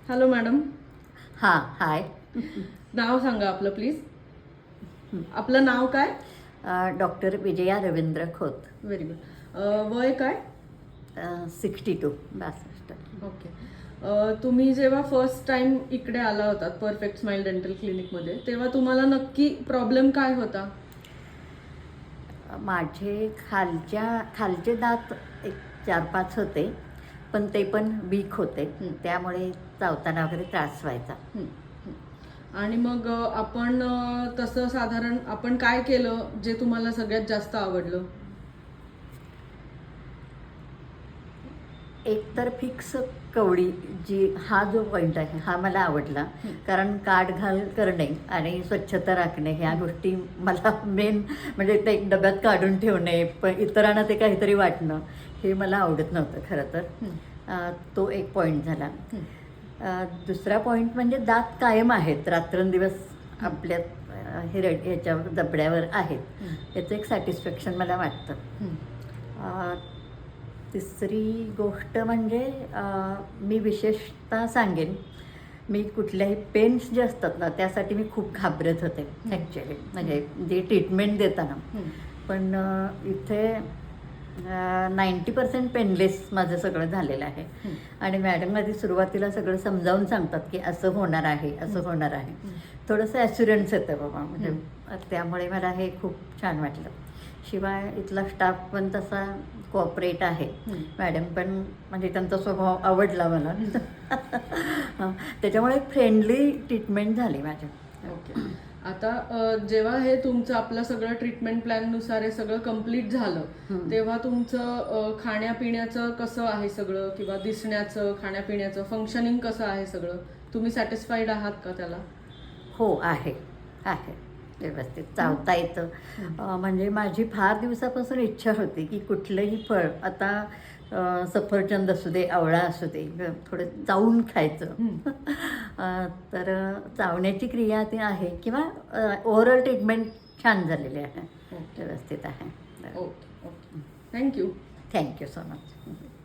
Hello madam. हां, हाय. नाव सांगा आपलं प्लीज. आपलं नाव काय? Doctor Vijaya Ravindra Khot. Very good. वय काय? 62. 62. ओके. तुम्ही जेव्हा फर्स्ट टाइम इकडे आला होतात परफेक्ट स्माइल डेंटल क्लिनिकमध्ये, तेव्हा तुम्हाला नक्की प्रॉब्लेम काय होता? माझे खालचे दात एक 4-5 होते, पण ते पण वीक होते. त्यामुळे चावताना वगैरे त्रास व्हायचा. आणि मग आपण तसं साधारण आपण काय केलं जे तुम्हाला सगळ्यात जास्त आवडलं? एक तर फिक्स कवडी हा जो पॉईंट आहे हा मला आवडला. कारण काढ घाल करणे आणि स्वच्छता राखणे ह्या गोष्टी मला मेन, म्हणजे ते एक डब्यात काढून ठेवणे, पण इतरांना ते काहीतरी वाटणं हे मला आवडत नव्हतं खरं तर. तो एक पॉईंट झाला. दुसरा पॉईंट म्हणजे दात कायम आहेत, रात्रंदिवस आपल्या ह्याच्या दबड्यावर आहेत, याचं एक सॅटिस्फॅक्शन मला वाटतं. तिसरी गोष्ट म्हणजे मी विशेषतः सांगेन, मी कुठल्याही पेन्स जे असतात ना त्यासाठी मी खूप घाबरत होते ॲक्च्युली, म्हणजे जे ट्रीटमेंट देताना. पण इथे 90% पेनलेस माझं सगळं झालेलं आहे. आणि मॅडम आधी सुरुवातीला सगळं समजावून सांगतात की असं होणार आहे, असं होणार आहे. थोडंसं ॲश्युरन्स येतं बाबा, म्हणजे त्यामुळे मला हे खूप छान वाटलं. शिवाय इथला स्टाफ पण तसा कोऑपरेट आहे. मॅडम पण, म्हणजे त्यांचा स्वभाव आवडला मला. त्याच्यामुळे फ्रेंडली ट्रीटमेंट झाली माझी. ओके. आता जेव्हा हे तुमचं आपलं सगळं ट्रीटमेंट प्लॅननुसार हे सगळं कम्प्लीट झालं, तेव्हा तुमचं खाण्यापिण्याचं कसं आहे सगळं, किंवा दिसण्याचं, खाण्यापिण्याचं फंक्शनिंग कसं आहे सगळं? तुम्ही सॅटिस्फाईड आहात का त्याला? हो, आहे व्यवस्थित चावता येतं. म्हणजे माझी फार दिवसापासून इच्छा होती की कुठलंही फळ, आता सफरचंद असू दे, आवळा असू दे, थोडं चावून खायचं. तर चावण्याची क्रिया ती आहे, किंवा ओव्हरऑल ट्रीटमेंट छान झालेली आहे, व्यवस्थित आहे. Okay. Thank you. Thank you so much.